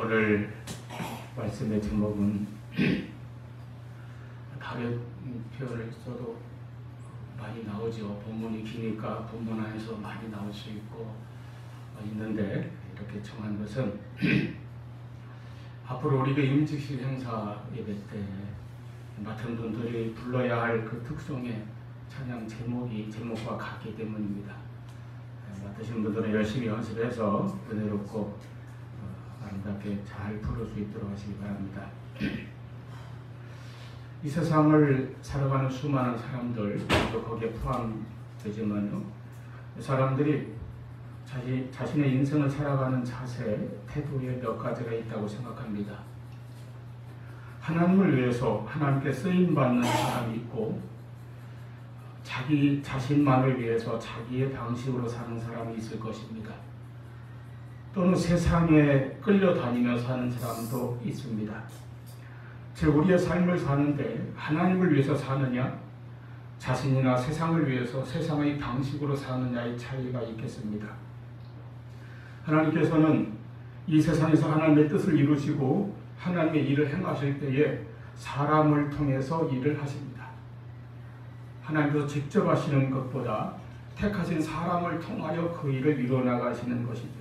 오늘 말씀의 제목은 다른 표현을 써도 많이 나오죠. 본문이 기니까 본문 안에서 많이 나올 수 있는데 이렇게 정한 것은 앞으로 우리가 임직식 행사 예배 때 맡은 분들이 불러야 할 그 특성의 찬양 제목과 같기 때문입니다. 맡으신 분들은 열심히 연습해서 은혜롭고 아름답게 잘 부를 수 있도록 하시기 바랍니다. 이 세상을 살아가는 수많은 사람들, 또 거기에 포함되지만요, 사람들이 자신의 인생을 살아가는 자세, 태도에 몇 가지가 있다고 생각합니다. 하나님을 위해서 하나님께 쓰임받는 사람이 있고, 자기 자신만을 위해서 자기의 방식으로 사는 사람이 있을 것입니다. 또는 세상에 끌려다니며 사는 사람도 있습니다. 즉 우리의 삶을 사는데 하나님을 위해서 사느냐, 자신이나 세상을 위해서 세상의 방식으로 사느냐의 차이가 있겠습니다. 하나님께서는 이 세상에서 하나님의 뜻을 이루시고 하나님의 일을 행하실 때에 사람을 통해서 일을 하십니다. 하나님께서 직접 하시는 것보다 택하신 사람을 통하여 그 일을 이루어나가시는 것이죠.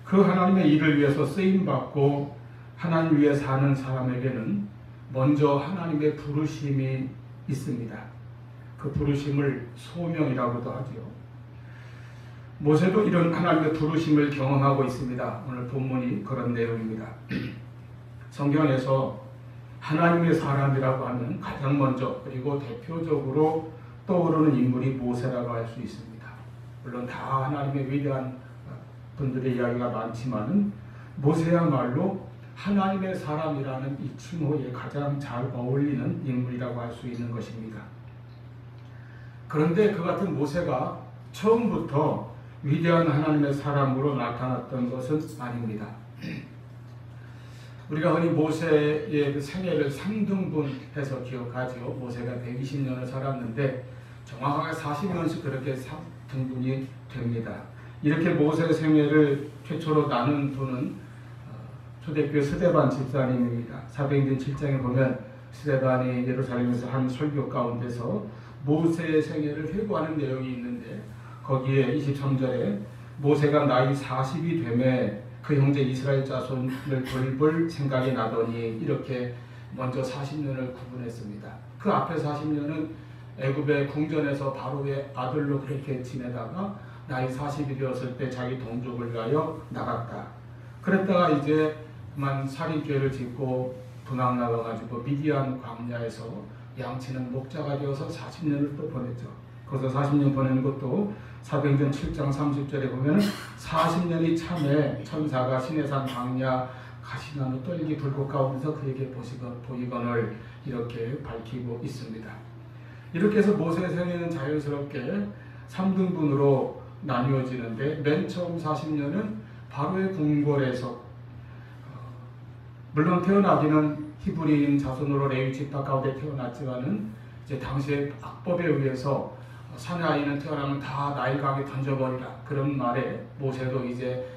그 하나님의 일을 위해서 쓰임받고 하나님 위해 사는 사람에게는 먼저 하나님의 부르심이 있습니다. 그 부르심을 소명이라고도 하죠. 모세도 이런 하나님의 부르심을 경험하고 있습니다. 오늘 본문이 그런 내용입니다. 성경에서 하나님의 사람이라고 하면 가장 먼저 그리고 대표적으로 떠오르는 인물이 모세라고 할 수 있습니다. 물론 다 하나님의 위대한 분들의 이야기가 많지만은 모세야말로 하나님의 사람이라는 이 칭호에 가장 잘 어울리는 인물이라고 할 수 있는 것입니다. 그런데 그 같은 모세가 처음부터 위대한 하나님의 사람으로 나타났던 것은 아닙니다. 우리가 흔히 모세의 그 생애를 3등분해서 기억하죠. 모세가 120년을 살았는데 정확하게 40년씩 그렇게 3등분이 됩니다. 이렇게 모세의 생애를 최초로 나눈 분은 초대교회 스데반 집사님입니다. 사도행전 7장에 보면 스데반이 예루살렘에서 한 설교 가운데서 모세의 생애를 회고하는 내용이 있는데 거기에 23절에 모세가 나이 40이 되매 그 형제 이스라엘 자손을 돌볼 생각이 나더니 이렇게 먼저 40년을 구분했습니다. 그 앞에 40년은 애굽의 궁전에서 바로의 아들로 그렇게 지내다가 나이 40이 되었을 때 자기 동족을 위하여 나갔다. 그랬다가 이제 그만 살인죄를 짓고 도망 나가가지고 미디안 광야에서 양치는 목자가 되어서 40년을 또 보냈죠. 거기서 40년 보내는 것도 사도행전 7장 30절에 보면 40년이 참에 천사가 시내산 광야 가시나무 떨기 불꽃 가운데서 그에게 보이거늘 이렇게 밝히고 있습니다. 이렇게 해서 모세의 생애는 자연스럽게 3등분으로 나뉘어지는데 맨 처음 40년은 바로의 궁궐에서 물론 태어나기는 히브리인 자손으로 레위 지파 가운데 태어났지만은 이제 당시의 악법에 의해서 사내아이는 태어나면 다 나일강에 던져버리라 그런 말에 모세도 이제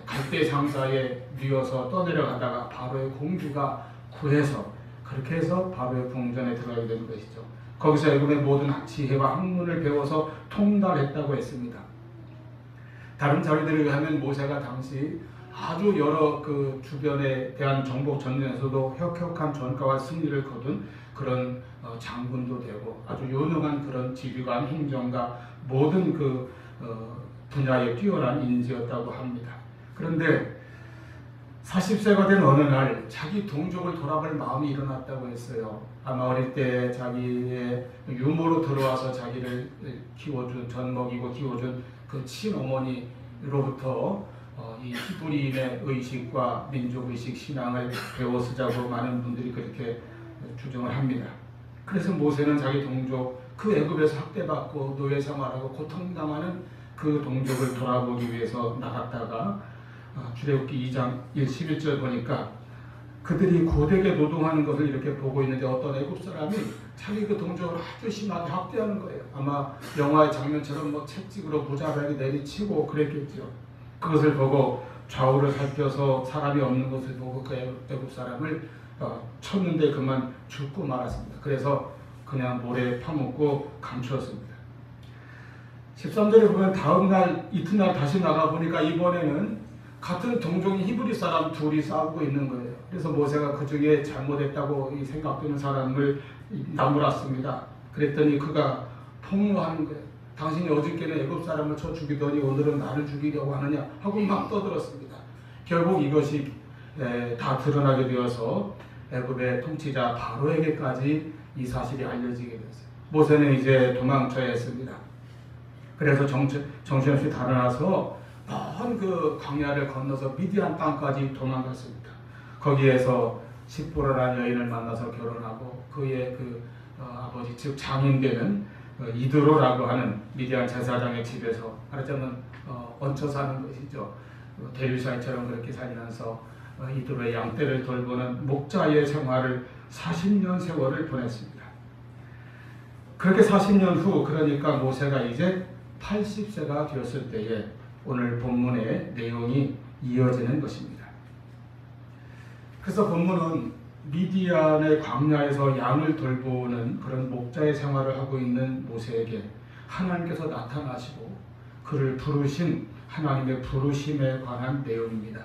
갈대 상사에 뉘어서 떠내려가다가 바로의 공주가 구해서 그렇게 해서 바로의 궁전에 들어가게 된 것이죠. 거기서 애굽의 모든 지혜와 학문을 배워서 통달했다고 했습니다. 다른 자료들에 의하면 모세가 당시 아주 여러 그 주변에 대한 정복 전쟁에서도 혁혁한 전과와 승리를 거둔 그런 장군도 되고 아주 유능한 그런 지휘관, 행정가 모든 그 분야에 뛰어난 인재였다고 합니다. 그런데 40세가 된 어느 날 자기 동족을 돌아볼 마음이 일어났다고 했어요. 아마 어릴 때 자기의 유모로 들어와서 자기를 키워준, 젖먹이고 키워준 그 친어머니로부터 이 히브리인의 의식과 민족의식, 신앙을 배워 쓰자고 많은 분들이 그렇게 주장을 합니다. 그래서 모세는 자기 동족, 그 애굽에서 학대받고 노예 생활하고 고통당하는 그 동족을 돌아보기 위해서 나갔다가 출애굽기 2장 11절 보니까 그들이 고되게 노동하는 것을 이렇게 보고 있는데 어떤 애굽 사람이 자기 그 동족을 아주 심하게 학대하는 거예요. 아마 영화의 장면처럼 뭐 채찍으로 무자비하게 내리치고 그랬겠죠. 그것을 보고 좌우를 살펴서 사람이 없는 곳을 보고 그 애굽 사람을 쳤는데 그만 죽고 말았습니다. 그래서 그냥 모래에 파묻고 감추었습니다. 13절에 보면 다음날 이튿날 다시 나가보니까 이번에는 같은 동종인 히브리 사람 둘이 싸우고 있는 거예요. 그래서 모세가 그 중에 잘못했다고 생각되는 사람을 나무랐습니다. 그랬더니 그가 폭로하는 거예요. 당신이 어저께는 애굽 사람을 쳐 죽이더니 오늘은 나를 죽이려고 하느냐 하고 막 떠들었습니다. 결국 이것이 다 드러나게 되어서 애굽의 통치자 바로에게까지 이 사실이 알려지게 됐어요. 모세는 이제 도망쳐야 했습니다. 그래서 정신없이 달아나서 먼 그 광야를 건너서 미디안 땅까지 도망갔습니다. 거기에서 십보라라는 여인을 만나서 결혼하고 그의 아버지 즉 장인되는 이드로라고 하는 미디안 제사장의 집에서 말하자면 얹혀 사는 것이죠. 대류사이처럼 그렇게 살면서 이드로의 양떼를 돌보는 목자의 생활을 40년 세월을 보냈습니다. 그렇게 40년 후 그러니까 모세가 이제 80세가 되었을 때에 오늘 본문의 내용이 이어지는 것입니다. 그래서 본문은 미디안의 광야에서 양을 돌보는 그런 목자의 생활을 하고 있는 모세에게 하나님께서 나타나시고 그를 부르신 하나님의 부르심에 관한 내용입니다.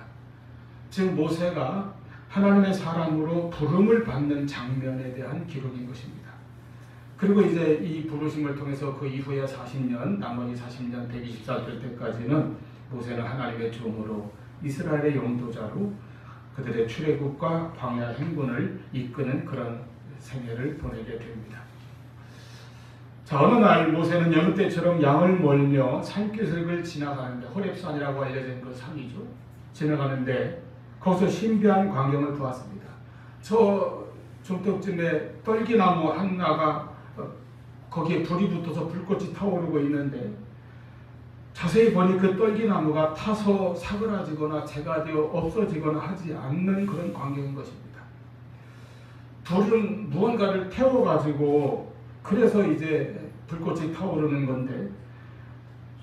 즉 모세가 하나님의 사람으로 부름을 받는 장면에 대한 기록인 것입니다. 그리고 이제 이 부르심을 통해서 그 이후에 40년, 나머지 40년 124될 때까지는 모세는 하나님의 종으로 이스라엘의 용도자로 그들의 출애굽과 광야 행군을 이끄는 그런 생애를 보내게 됩니다. 자, 어느 날 모세는 여느 때처럼 양을 몰며 산기슭을 지나가는데 호렙산이라고 알려진 그 산이죠. 지나가는데 거기서 신비한 광경을 보았습니다. 저 중턱쯤에 떨기나무 하나가 거기에 불이 붙어서 불꽃이 타오르고 있는데 자세히 보니 그 떨기나무가 타서 사그라지거나 재가 되어 없어지거나 하지 않는 그런 광경인 것입니다. 불은 무언가를 태워가지고 그래서 이제 불꽃이 타오르는 건데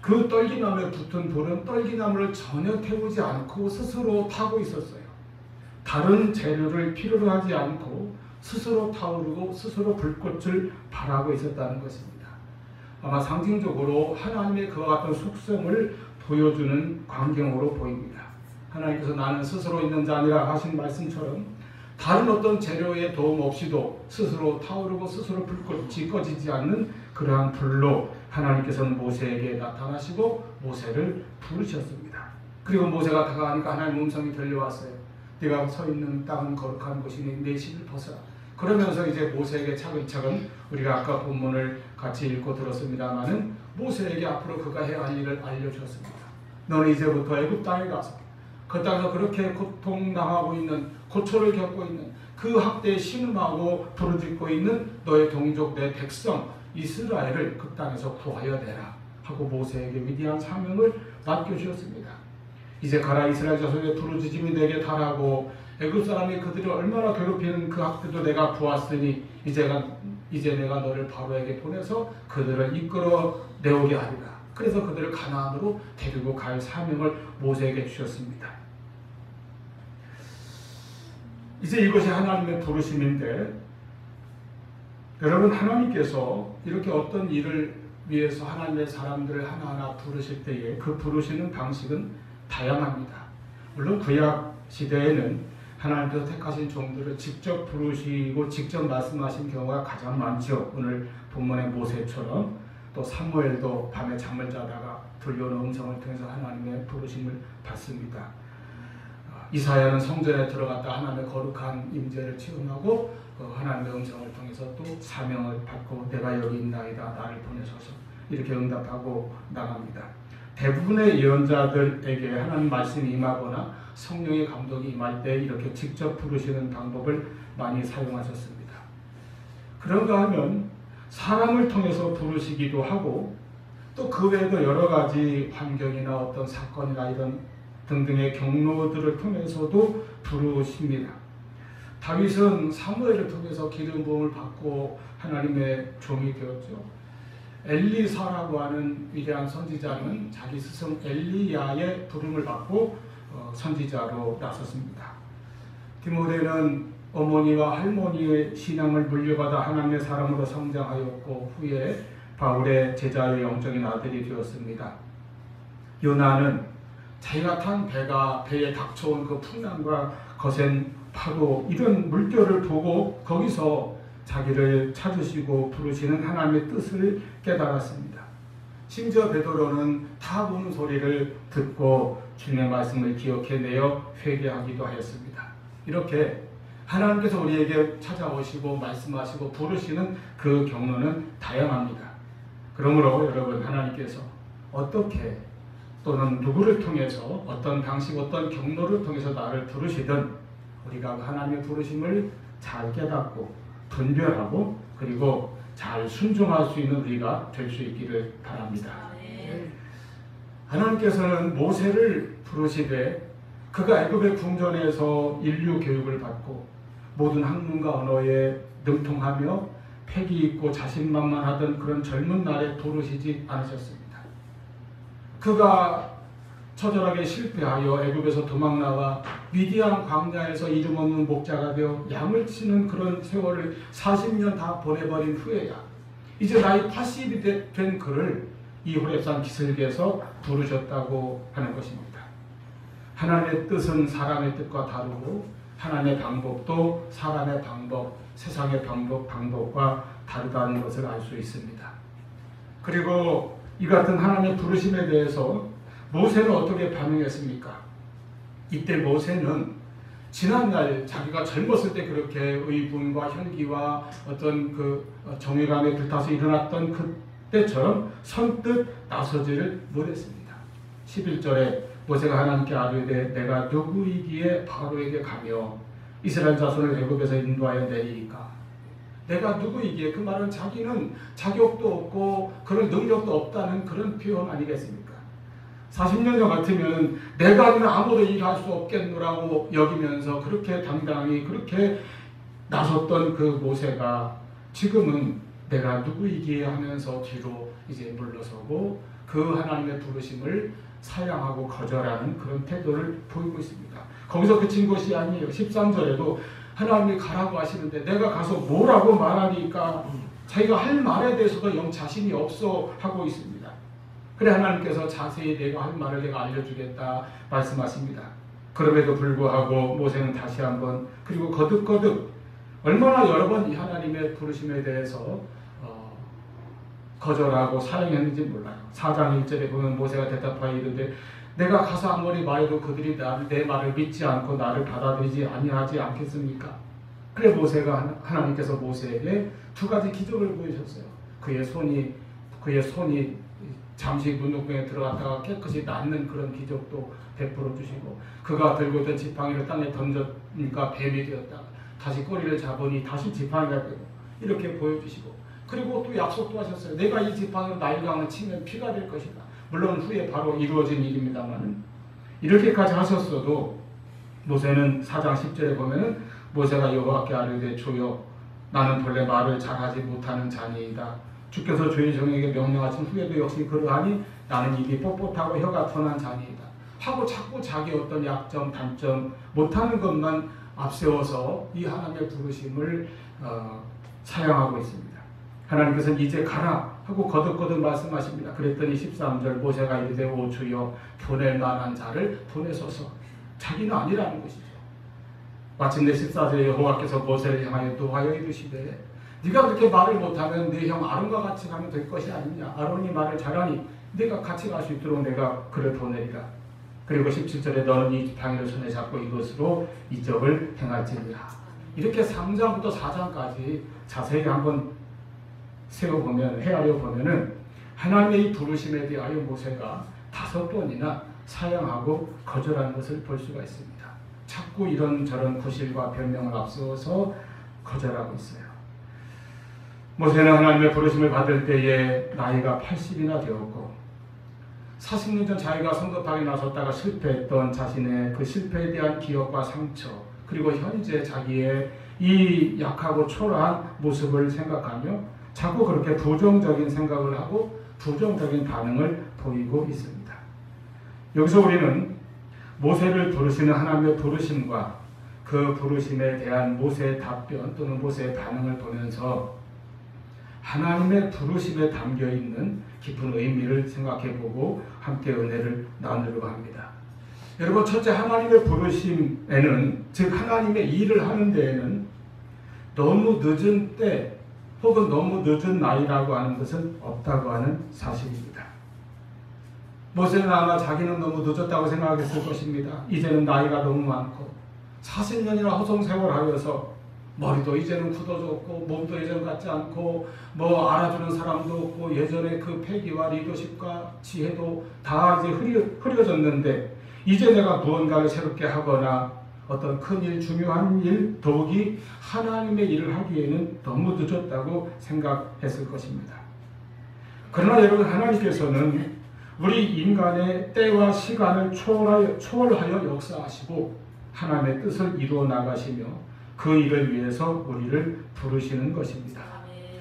그 떨기나무에 붙은 불은 떨기나무를 전혀 태우지 않고 스스로 타고 있었어요. 다른 재료를 필요로 하지 않고 스스로 타오르고 스스로 불꽃을 발하고 있었다는 것입니다. 아마 상징적으로 하나님의 그와 같은 속성을 보여주는 광경으로 보입니다. 하나님께서 나는 스스로 있는 자 아니라 하신 말씀처럼 다른 어떤 재료의 도움 없이도 스스로 타오르고 스스로 불꽃이 꺼지지 않는 그러한 불로 하나님께서는 모세에게 나타나시고 모세를 부르셨습니다. 그리고 모세가 다가가니까 하나님의 음성이 들려왔어요. 네가 서 있는 땅은 거룩한 곳이니 내 신을 벗어라. 그러면서 이제 모세에게 차근차근 우리가 아까 본문을 같이 읽고 들었습니다마는 모세에게 앞으로 그가 해야 할 일을 알려주었습니다. 너는 이제부터 애굽 땅에 가서 그 땅에서 그렇게 고통당하고 있는 고초를 겪고 있는 그 학대에 신음하고 부르짖고 있는 너의 동족 내 백성 이스라엘을 그 땅에서 구하여 내라 하고 모세에게 위대한 사명을 맡겨주었습니다. 이제 가라 이스라엘 자손의 부르짖음이 내게 달하고 애굽 사람이 그들을 얼마나 괴롭히는 그 학대도 내가 보았으니 이제 내가 너를 바로에게 보내서 그들을 이끌어 내오게 하리라. 그래서 그들을 가나안으로 데리고 갈 사명을 모세에게 주셨습니다. 이제 이것이 하나님의 부르심인데 여러분 하나님께서 이렇게 어떤 일을 위해서 하나님의 사람들을 하나하나 부르실 때에 그 부르시는 방식은 다양합니다. 물론 구약 시대에는 하나님께서 택하신 종들을 직접 부르시고 직접 말씀하신 경우가 가장 많죠. 오늘 본문의 모세처럼 또 사무엘도 밤에 잠을 자다가 들려오는 음성을 통해서 하나님의 부르심을 받습니다. 이사야는 성전에 들어갔다 하나님의 거룩한 임재를 체험하고 하나님의 음성을 통해서 또 사명을 받고 내가 여기 있나이다 나를 보내소서 이렇게 응답하고 나갑니다. 대부분의 예언자들에게 하나님 말씀이 임하거나 성령의 감동이 임할 때 이렇게 직접 부르시는 방법을 많이 사용하셨습니다. 그런가 하면 사람을 통해서 부르시기도 하고 또 그 외에도 여러 가지 환경이나 어떤 사건이나 이런 등등의 경로들을 통해서도 부르십니다. 다윗은 사무엘을 통해서 기름 부음을 받고 하나님의 종이 되었죠. 엘리사라고 하는 위대한 선지자는 자기 스승 엘리야의 부름을 받고 선지자로 나섰습니다. 디모데는 어머니와 할머니의 신앙을 물려받아 하나님의 사람으로 성장하였고 후에 바울의 제자의 영적인 아들이 되었습니다. 요나는 자기가 탄 배에 닥쳐온 그 풍랑과 거센 파도 이런 물결을 보고 거기서 자기를 찾으시고 부르시는 하나님의 뜻을 깨달았습니다. 심지어 베드로는 다 보는 소리를 듣고 주님의 말씀을 기억해내어 회개하기도 하였습니다. 이렇게 하나님께서 우리에게 찾아오시고 말씀하시고 부르시는 그 경로는 다양합니다. 그러므로 여러분, 하나님께서 어떻게 또는 누구를 통해서 어떤 방식 어떤 경로를 통해서 나를 부르시든 우리가 하나님의 부르심을 잘 깨닫고 분별하고 그리고 잘 순종할 수 있는 우리가 될 수 있기를 바랍니다. 하나님께서는 모세를 부르시되 그가 애굽의 궁전에서 인류 교육을 받고 모든 학문과 언어에 능통하며 패기 있고 자신만만하던 그런 젊은 날에 부르시지 않으셨습니다. 그가 처절하게 실패하여 애굽에서 도망나와 미디안 광야에서 이름 없는 목자가 되어 양을 치는 그런 세월을 40년 다 보내버린 후에야 이제 나이 80이 된 그를 이 호렙산 기슭에서 부르셨다고 하는 것입니다. 하나님의 뜻은 사람의 뜻과 다르고 하나님의 방법도 사람의 방법, 세상의 방법과 다르다는 것을 알 수 있습니다. 그리고 이 같은 하나님의 부르심에 대해서 모세는 어떻게 반응했습니까? 이때 모세는 지난날 자기가 젊었을 때 그렇게 의분과 혈기와 어떤 그 정의감에 불타서 일어났던 그때처럼 선뜻 나서지를 못했습니다. 11절에 모세가 하나님께 아뢰되 내가 누구이기에 바로에게 가며 이스라엘 자손을 애굽에서 인도하여 내리이까. 내가 누구이기에, 그 말은 자기는 자격도 없고 그런 능력도 없다는 그런 표현 아니겠습니까? 40년 전 같으면 내가 아니면 아무도 일할 수 없겠노라고 여기면서 그렇게 당당히 그렇게 나섰던 그 모세가 지금은 내가 누구이기에 하면서 뒤로 이제 물러서고 그 하나님의 부르심을 사양하고 거절하는 그런 태도를 보이고 있습니다. 거기서 그친 것이 아니에요. 13절에도 하나님이 가라고 하시는데 내가 가서 뭐라고 말하니까 자기가 할 말에 대해서도 영 자신이 없어 하고 있습니다. 그래 하나님께서 자세히 내가 할 말을 내가 알려주겠다 말씀하십니다. 그럼에도 불구하고 모세는 다시 한번 그리고 거듭거듭 얼마나 여러 번 이 하나님의 부르심에 대해서 거절하고 사양했는지 몰라요. 4장 1절에 보면 모세가 대답하여 이르되 내가 가서 아무리 말해도 그들이 내 말을 믿지 않고 나를 받아들이지 아니하지 않겠습니까? 그래 모세가 하나님께서 모세에게 두 가지 기적을 보이셨어요. 그의 손이 잠시 문둥병에 들어갔다가 깨끗이 낫는 그런 기적도 베풀어 주시고 그가 들고 있던 지팡이를 땅에 던져니까 뱀이 되었다가 다시 꼬리를 잡으니 다시 지팡이가 되고 이렇게 보여주시고 그리고 또 약속도 하셨어요. 내가 이 지팡이로 나일강을 치면 피가 될 것이다. 물론 후에 바로 이루어진 일입니다만 이렇게까지 하셨어도 모세는 4장 10절에 보면은 모세가 여호와께 아뢰되 주여 나는 본래 말을 잘하지 못하는 자니이다. 주께서 주의 종에게 명령하신 후에도 역시 그러하니 나는 입이 뻣뻣하고 혀가 둔한 자니이다. 하고 자꾸 자기 어떤 약점, 단점, 못하는 것만 앞세워서 이 하나님의 부르심을 사용하고 있습니다. 하나님께서는 이제 가라 하고 거듭거듭 말씀하십니다. 그랬더니 13절 모세가 이르되 오 주여 보낼 만한 자를 보내소서. 자기는 아니라는 것이죠. 마침내 14절에 여호와께서 모세를 향하여 노하여 이르시되 네가 그렇게 말을 못하면 네 형 아론과 같이 가면 될 것이 아니냐. 아론이 말을 잘하니 네가 같이 갈 수 있도록 내가 그를 보내리라. 그리고 17절에 너는 이 지팡이를 손에 잡고 이것으로 이적을 행할지니라. 이렇게 3장부터 4장까지 자세히 한번 헤아려 보면은 하나님의 이 부르심에 대하여 모세가 5번이나 사양하고 거절하는 것을 볼 수가 있습니다. 자꾸 이런저런 구실과 변명을 앞세워서 거절하고 있어요. 모세는 하나님의 부르심을 받을 때에 나이가 80이나 되었고 40년 전 자기가 성급하게 나섰다가 실패했던 자신의 그 실패에 대한 기억과 상처 그리고 현재 자기의 이 약하고 초라한 모습을 생각하며 자꾸 그렇게 부정적인 생각을 하고 부정적인 반응을 보이고 있습니다. 여기서 우리는 모세를 부르시는 하나님의 부르심과 그 부르심에 대한 모세의 답변 또는 모세의 반응을 보면서 하나님의 부르심에 담겨있는 깊은 의미를 생각해보고 함께 은혜를 나누려고 합니다. 여러분, 첫째, 하나님의 부르심에는, 즉 하나님의 일을 하는 데에는 너무 늦은 때 혹은 너무 늦은 나이라고 하는 것은 없다고 하는 사실입니다. 모세는 아마 자기는 너무 늦었다고 생각했을 것입니다. 이제는 나이가 너무 많고 40년이나 허송세월하여서 머리도 이제는 굳어졌고 몸도 예전 같지 않고 뭐 알아주는 사람도 없고 예전에 그 패기와 리더십과 지혜도 다 이제 흐려졌는데 이제 내가 무언가를 새롭게 하거나 어떤 큰일, 중요한 일, 더욱이 하나님의 일을 하기에는 너무 늦었다고 생각했을 것입니다. 그러나 여러분, 하나님께서는 우리 인간의 때와 시간을 초월하여 역사하시고 하나님의 뜻을 이루어 나가시며 그 일을 위해서 우리를 부르시는 것입니다.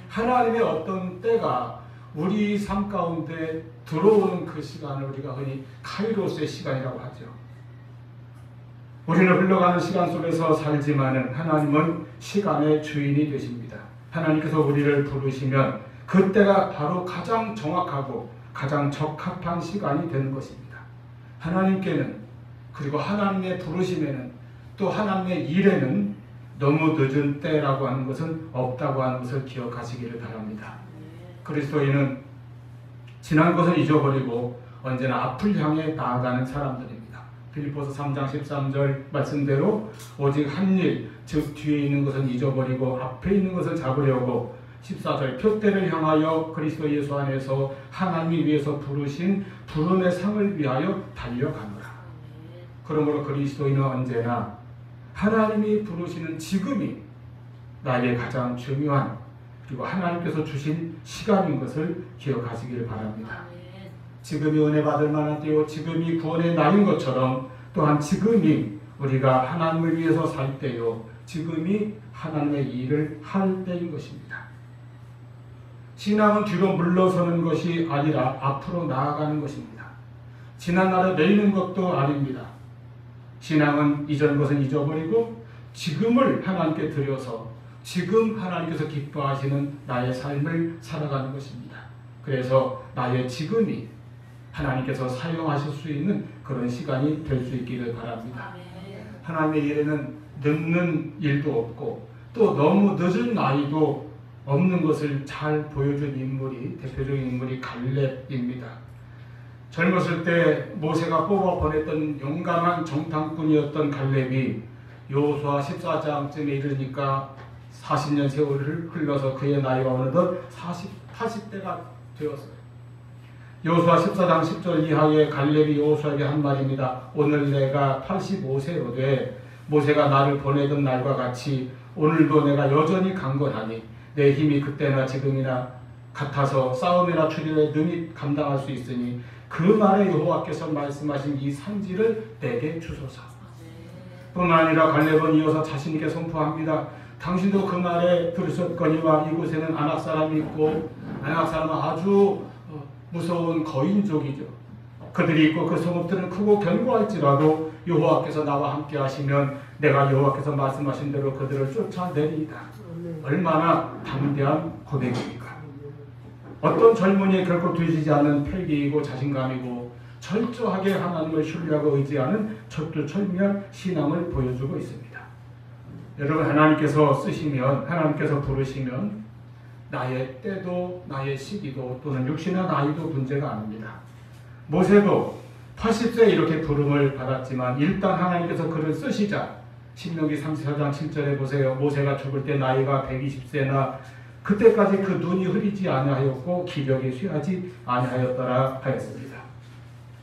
하나님의 어떤 때가 우리 삶 가운데 들어오는 그 시간을 우리가 흔히 카이로스의 시간이라고 하죠. 우리는 흘러가는 시간 속에서 살지만은 하나님은 시간의 주인이 되십니다. 하나님께서 우리를 부르시면 그때가 바로 가장 정확하고 가장 적합한 시간이 되는 것입니다. 하나님께는, 그리고 하나님의 부르심에는, 또 하나님의 일에는 너무 늦은 때라고 하는 것은 없다고 하는 것을 기억하시기를 바랍니다. 그리스도인은 지난 것을 잊어버리고 언제나 앞을 향해 나아가는 사람들입니다. 빌립보서 3장 13절 말씀대로 오직 한 일, 즉 뒤에 있는 것은 잊어버리고 앞에 있는 것을 잡으려고 14절 표대를 향하여 그리스도 예수 안에서 하나님이 위해서 부르신 부름의 상을 위하여 달려가노라. 그러므로 그리스도인은 언제나 하나님이 부르시는 지금이 나에게 가장 중요한, 그리고 하나님께서 주신 시간인 것을 기억하시기를 바랍니다. 지금이 은혜 받을 만한 때요, 지금이 구원의 날인 것처럼 또한 지금이 우리가 하나님을 위해서 살 때요, 지금이 하나님의 일을 할 때인 것입니다. 신앙은 뒤로 물러서는 것이 아니라 앞으로 나아가는 것입니다. 지난날에 매이는 것도 아닙니다. 신앙은 이전 것은 잊어버리고 지금을 하나님께 드려서 지금 하나님께서 기뻐하시는 나의 삶을 살아가는 것입니다. 그래서 나의 지금이 하나님께서 사용하실 수 있는 그런 시간이 될 수 있기를 바랍니다. 하나님의 일에는 늦는 일도 없고 또 너무 늦은 나이도 없는 것을 잘 보여준 인물이, 대표적인 인물이 갈렙입니다. 젊었을 때 모세가 뽑아 보냈던 용감한 정탐꾼이었던 갈렙이 여호수아 14장쯤에 이르니까 40년 세월을 흘러서 그의 나이가 어느덧 80대가 되었어요. 여호수아 14장 10절 이하에 갈렙이 여호수아에게 한 말입니다. 오늘 내가 85세로 돼 모세가 나를 보내던 날과 같이 오늘도 내가 여전히 강건하니 내 힘이 그때나 지금이나 같아서 싸움이나 추리에 능히 감당할 수 있으니 그 말에 여호와께서 말씀하신 이 산지를 내게 주소서. 뿐만 아니라 갈렙은 이어서 자신에게 선포합니다. 당신도 그 말에 들으셨거니와 이곳에는 아낙 사람이 있고 아낙 사람은 아주 무서운 거인족이죠. 그들이 있고 그 성읍들은 크고 견고할지라도 여호와께서 나와 함께 하시면 내가 여호와께서 말씀하신 대로 그들을 쫓아내리이다. 얼마나 담대한 고백입니까? 어떤 젊은이에 결코 뒤지지 않은 패기이고 자신감이고 철저하게 하나님을 신뢰하고 의지하는 철두철미한 신앙을 보여주고 있습니다. 여러분, 하나님께서 쓰시면, 하나님께서 부르시면 나의 때도 나의 시기도 또는 육신의 나이도 문제가 아닙니다. 모세도 80세에 이렇게 부름을 받았지만 일단 하나님께서 그를 쓰시자 신명기 34장 7절에 보세요. 모세가 죽을 때 나이가 120세나 그때까지 그 눈이 흐리지 아니하였고 기력이 쇠하지 아니하였더라 하였습니다.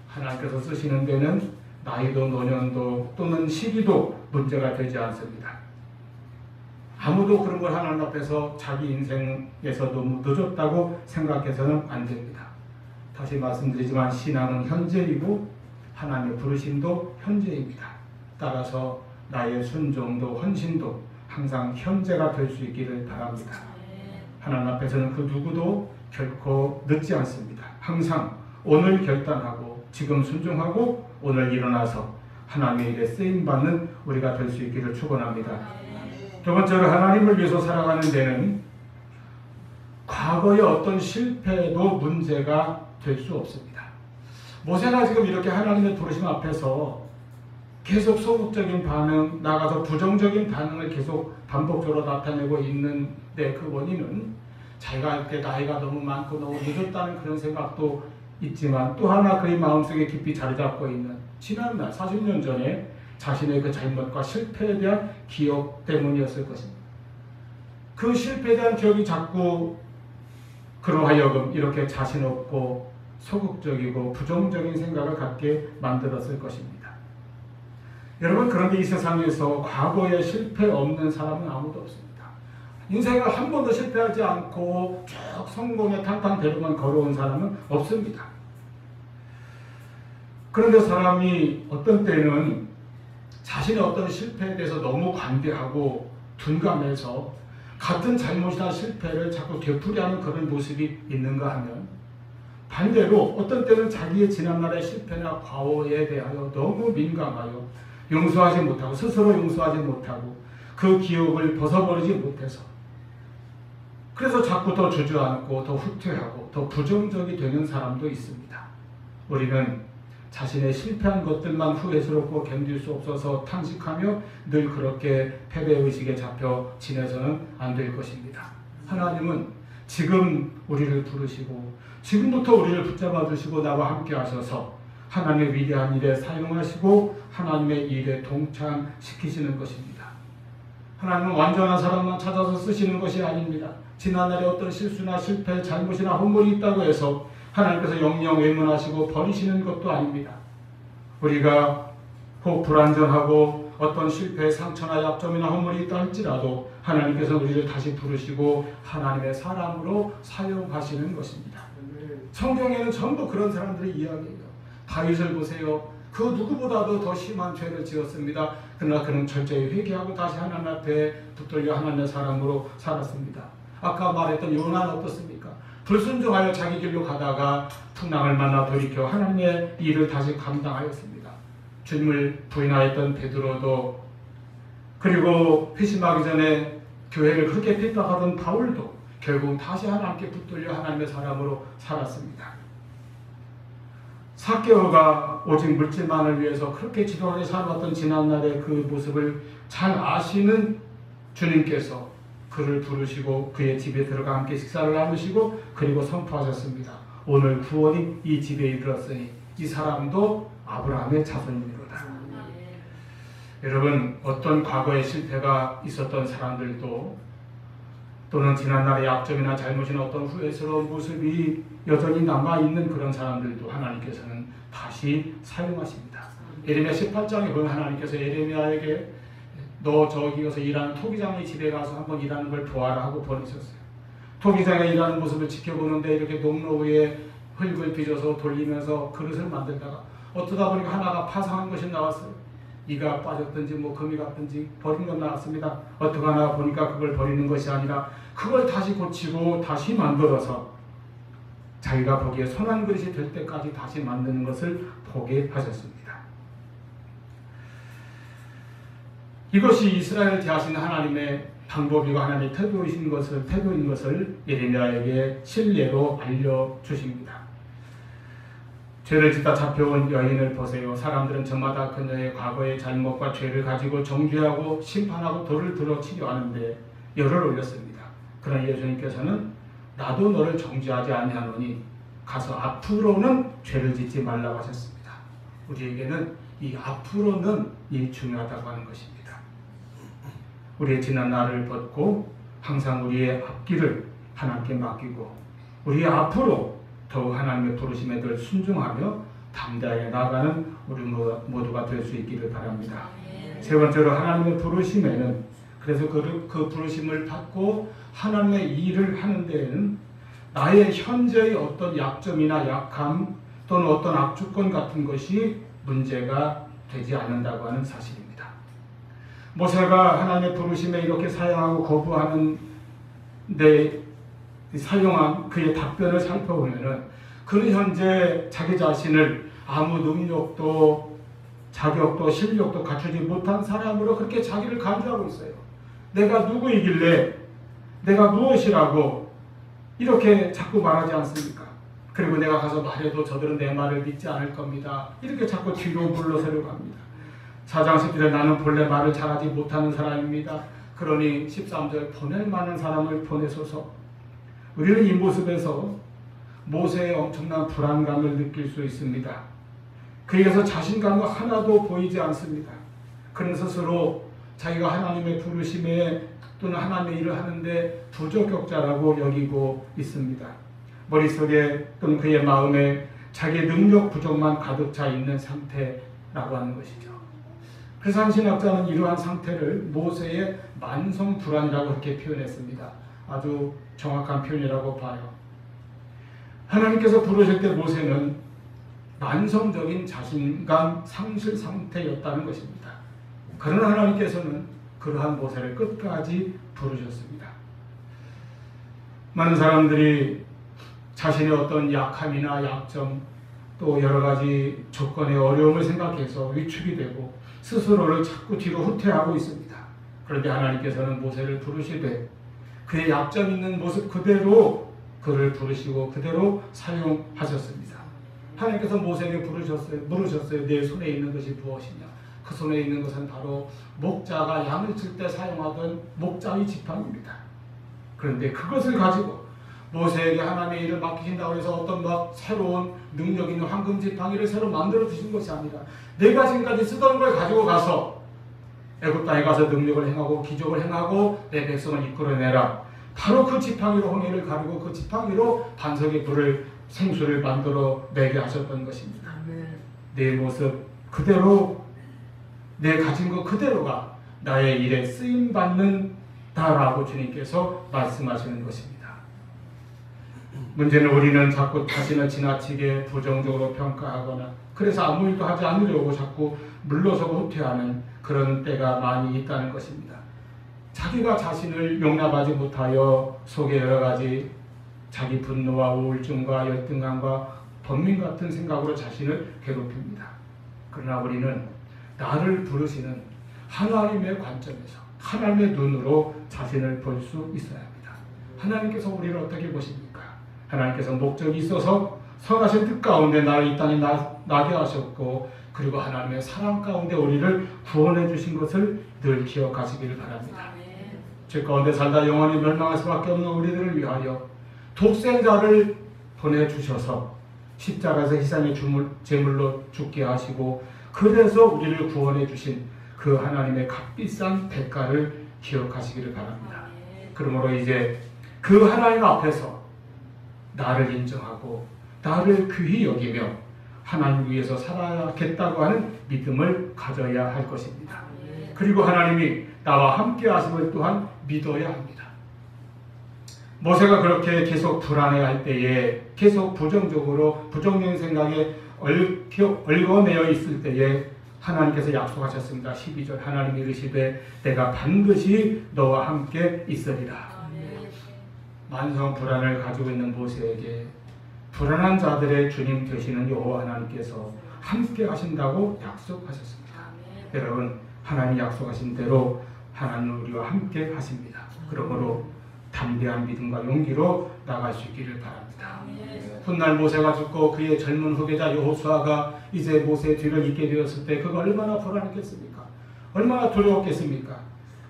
하나님께서 쓰시는 데는 나이도 노년도 또는 시기도 문제가 되지 않습니다. 아무도 그런 걸 하나님 앞에서 자기 인생에서 너무 늦었다고 생각해서는 안 됩니다. 다시 말씀드리지만 신앙은 현재이고 하나님의 부르심도 현재입니다. 따라서 나의 순종도 헌신도 항상 현재가 될 수 있기를 바랍니다. 하나님 앞에서는 그 누구도 결코 늦지 않습니다. 항상 오늘 결단하고 지금 순종하고 오늘 일어나서 하나님의 일에 쓰임받는 우리가 될 수 있기를 축원합니다. 두 번째로 하나님을 위해서 살아가는 데는 과거의 어떤 실패도 문제가 될 수 없습니다. 모세가 지금 이렇게 하나님의 부르심 앞에서 계속 소극적인 반응, 나가서 부정적인 반응을 계속 반복적으로 나타내고 있는데 그 원인은 자기가 이렇게 나이가 너무 많고 너무 늦었다는 그런 생각도 있지만 또 하나 그의 마음속에 깊이 자리 잡고 있는 지난날 40년 전에 자신의 그 잘못과 실패에 대한 기억 때문이었을 것입니다. 그 실패에 대한 기억이 자꾸 그로 하여금 이렇게 자신 없고 소극적이고 부정적인 생각을 갖게 만들었을 것입니다. 여러분, 그런데 이 세상에서 과거에 실패 없는 사람은 아무도 없습니다. 인생을 한 번도 실패하지 않고 쭉 성공의 탄탄대로만 걸어온 사람은 없습니다. 그런데 사람이 어떤 때는 자신의 어떤 실패에 대해서 너무 관대하고 둔감해서 같은 잘못이나 실패를 자꾸 되풀이하는 그런 모습이 있는가 하면 반대로 어떤 때는 자기의 지난날의 실패나 과오에 대하여 너무 민감하여 용서하지 못하고 스스로 용서하지 못하고 그 기억을 벗어버리지 못해서 그래서 자꾸 더 주저앉고 더 후퇴하고 더 부정적이 되는 사람도 있습니다. 우리는 자신의 실패한 것들만 후회스럽고 견딜 수 없어서 탄식하며 늘 그렇게 패배의식에 잡혀 지내서는 안 될 것입니다. 하나님은 지금 우리를 부르시고 지금부터 우리를 붙잡아 주시고 나와 함께 하셔서 하나님의 위대한 일에 사용하시고 하나님의 일에 동참시키시는 것입니다. 하나님은 완전한 사람만 찾아서 쓰시는 것이 아닙니다. 지난날에 어떤 실수나 실패, 잘못이나 헛물이 있다고 해서 하나님께서 영영 외면하시고 버리시는 것도 아닙니다. 우리가 혹 불완전하고 어떤 실패, 상처나 약점이나 헛물이 있다 할지라도 하나님께서 우리를 다시 부르시고 하나님의 사람으로 사용하시는 것입니다. 성경에는 전부 그런 사람들의 이야기예요. 다윗을 보세요. 그 누구보다도 더 심한 죄를 지었습니다. 그러나 그는 철저히 회개하고 다시 하나님 앞에 붙들려 하나님의 사람으로 살았습니다. 아까 말했던 요나는 어떻습니까? 불순종하여 자기 길로 가다가 풍랑을 만나 돌이켜 하나님의 일을 다시 감당하였습니다. 주님을 부인하였던 베드로도, 그리고 회심하기 전에 교회를 그렇게 핍박하던 바울도 결국 다시 하나님께 붙들려 하나님의 사람으로 살았습니다. 삭개오가 오직 물질만을 위해서 그렇게 지독하게 살아왔던 지난날의 그 모습을 잘 아시는 주님께서 그를 부르시고 그의 집에 들어가 함께 식사를 나누시고 그리고 선포하셨습니다. 오늘 구원이 이 집에 이르렀으니 이 사람도 아브라함의 자손이로다. 여러분, 어떤 과거의 실패가 있었던 사람들도 또는 지난날의 약점이나 잘못이나 어떤 후회스러운 모습이 여전히 남아있는 그런 사람들도 하나님께서는 다시 사용하십니다. 예레미야 18장에 보면 하나님께서 예레미야에게 너 저기 가서 일하는 토기장의 집에 가서 한번 일하는 걸 보아라 하고 보내셨어요. 토기장에 일하는 모습을 지켜보는데 이렇게 농로 위에 흙을 빚어서 돌리면서 그릇을 만들다가 어쩌다 보니까 하나가 파상한 것이 나왔어요. 이가 빠졌든지 뭐 금이 갔든지 버린 건 나왔습니다. 어떻게 하나 보니까 그걸 버리는 것이 아니라 그걸 다시 고치고 다시 만들어서 자기가 보기에 선한 그릇이 될 때까지 다시 만드는 것을 보게 하셨습니다. 이것이 이스라엘을 대하시는 하나님의 방법이고 하나님의 태도인 것을 예레미야에게 실례로 알려주십니다. 죄를 짓다 잡혀온 여인을 보세요. 사람들은 저마다 그녀의 과거의 잘못과 죄를 가지고 정죄하고 심판하고 돌을 들어 치료하는데 열을 올렸습니다. 그러나 예수님께서는 나도 너를 정죄하지 아니하노니 가서 앞으로는 죄를 짓지 말라고 하셨습니다. 우리에게는 이 앞으로는 이 중요하다고 하는 것입니다. 우리의 지난 날을 벗고 항상 우리의 앞길을 하나님께 맡기고 우리의 앞으로 더욱 하나님의 부르심에 늘 순종하며 담대하게 나아가는 우리 모두가 될 수 있기를 바랍니다. 세 번째로 하나님의 부르심에는 그래서 그 부르심을 받고 하나님의 일을 하는 데에는 나의 현재의 어떤 약점이나 약함 또는 어떤 악조건 같은 것이 문제가 되지 않는다고 하는 사실입니다. 모세가 하나님의 부르심에 이렇게 사용하고 거부하는 데 사용한 그의 답변을 살펴보면은 그는 현재 자기 자신을 아무 능력도 자격도 실력도 갖추지 못한 사람으로 그렇게 자기를 간주하고 있어요. 내가 누구이길래, 내가 무엇이라고 이렇게 자꾸 말하지 않습니까? 그리고 내가 가서 말해도 저들은 내 말을 믿지 않을 겁니다. 이렇게 자꾸 뒤로 물러서려고 합니다. 4장 10절에 나는 본래 말을 잘하지 못하는 사람입니다. 그러니 13절 보낼 만한 사람을 보내소서. 우리는 이 모습에서 모세의 엄청난 불안감을 느낄 수 있습니다. 그에게서 자신감은 하나도 보이지 않습니다. 그는 스스로 자기가 하나님의 부르심에 또는 하나님의 일을 하는데 부적격자라고 여기고 있습니다. 머릿속에 또는 그의 마음에 자기의 능력 부족만 가득 차 있는 상태라고 하는 것이죠. 그래서 한 신학자는 이러한 상태를 모세의 만성 불안이라고 그렇게 표현했습니다. 아주 정확한 표현이라고 봐요. 하나님께서 부르실 때 모세는 만성적인 자신감 상실 상태였다는 것입니다. 그러나 하나님께서는 그러한 모세를 끝까지 부르셨습니다. 많은 사람들이 자신의 어떤 약함이나 약점 또 여러 가지 조건의 어려움을 생각해서 위축이 되고 스스로를 자꾸 뒤로 후퇴하고 있습니다. 그런데 하나님께서는 모세를 부르시되 그의 약점 있는 모습 그대로 그를 부르시고 그대로 사용하셨습니다. 하나님께서 모세에게 물으셨어요. 내 손에 있는 것이 무엇이냐? 그 손에 있는 것은 바로 목자가 양을 칠 때 사용하던 목자의 지팡이입니다. 그런데 그것을 가지고 모세에게 하나님의 일을 맡기신다고 해서 어떤 새로운 능력 있는 황금 지팡이를 새로 만들어 주신 것이 아니라 내가 지금까지 쓰던 걸 가지고 가서 애굽 땅에 가서 능력을 행하고 기적을 행하고 내 백성을 이끌어내라. 바로 그 지팡이로 홍해를 가르고 그 지팡이로 반석의 불을 생수를 만들어 내게 하셨던 것입니다. 내 모습 그대로 내 가진 것 그대로가 나의 일에 쓰임받는다라고 주님께서 말씀하시는 것입니다. 문제는 우리는 자꾸 자신을 지나치게 부정적으로 평가하거나 그래서 아무 일도 하지 않으려고 자꾸 물러서고 후퇴하는 그런 때가 많이 있다는 것입니다. 자기가 자신을 용납하지 못하여 속에 여러 가지 자기 분노와 우울증과 열등감과 번민 같은 생각으로 자신을 괴롭힙니다. 그러나 우리는 나를 부르시는 하나님의 관점에서 하나님의 눈으로 자신을 볼 수 있어야 합니다. 하나님께서 우리를 어떻게 보십니까? 하나님께서 목적이 있어서 선하신 뜻 가운데 나를 이 땅에 나게 하셨고 그리고 하나님의 사랑 가운데 우리를 구원해 주신 것을 늘 기억하시기를 바랍니다. 죄 가운데 살다 영원히 멸망할 수밖에 없는 우리들을 위하여 독생자를 보내주셔서 십자가에서 희생의 제물로 죽게 하시고 그래서 우리를 구원해 주신 그 하나님의 값비싼 대가를 기억하시기를 바랍니다. 그러므로 이제 그 하나님 앞에서 나를 인정하고 나를 귀히 여기며 하나님 위해서 살아야겠다고 하는 믿음을 가져야 할 것입니다. 그리고 하나님이 나와 함께 하심을 또한 믿어야 합니다. 모세가 그렇게 계속 불안해할 때에 계속 부정적인 생각에 얽어매여 있을 때에 하나님께서 약속하셨습니다. 12절 하나님이 이르시되 내가 반드시 너와 함께 있으리라. 만성 불안을 가지고 있는 모세에게 불안한 자들의 주님 되시는 여호와 하나님께서 함께 하신다고 약속하셨습니다. 여러분 하나님 약속하신 대로 하나님 우리와 함께 하십니다. 그러므로 담대한 믿음과 용기로 나갈 수 있기를 바랍니다. 훗날 모세가 죽고 그의 젊은 후계자 여호수아가 이제 모세의 뒤를 잇게 되었을 때 그가 얼마나 불안했겠습니까? 얼마나 두려웠겠습니까?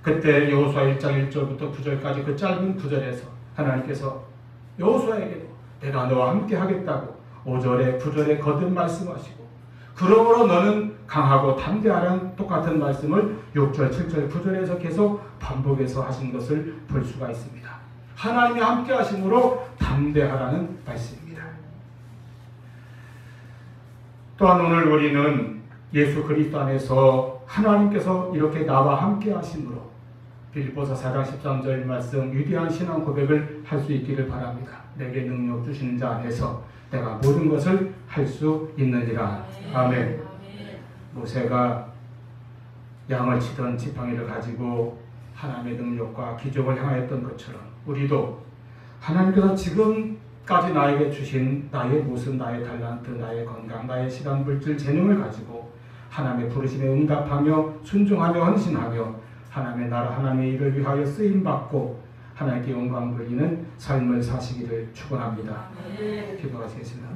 그때 여호수아 1장 1절부터 9절까지 그 짧은 구절에서 하나님께서 여호수아에게도 내가 너와 함께 하겠다고 5절에 9절에 거듭 말씀하시고 그러므로 너는 강하고 담대하라는 똑같은 말씀을 6절, 7절, 9절에서 계속 반복해서 하신 것을 볼 수가 있습니다. 하나님이 함께 하심으로 담대하라는 말씀입니다. 또한 오늘 우리는 예수 그리스도 안에서 하나님께서 이렇게 나와 함께 하심으로 빌립보서 4장 13절 말씀 위대한 신앙 고백을 할 수 있기를 바랍니다. 내게 능력 주시는 자 안에서 내가 모든 것을 할 수 있느니라. 아멘. 모세가 양을 치던 지팡이를 가지고 하나님의 능력과 기적을 행하였던 것처럼 우리도 하나님께서 지금까지 나에게 주신 나의 모습, 나의 달란트, 나의 건강, 나의 시간, 물질, 재능을 가지고 하나님의 부르심에 응답하며 순종하며 헌신하며 하나님의 나라 하나님의 일을 위하여 쓰임받고 하나님께 영광 돌리는 삶을 사시기를 축원합니다. 기도하시겠습니다.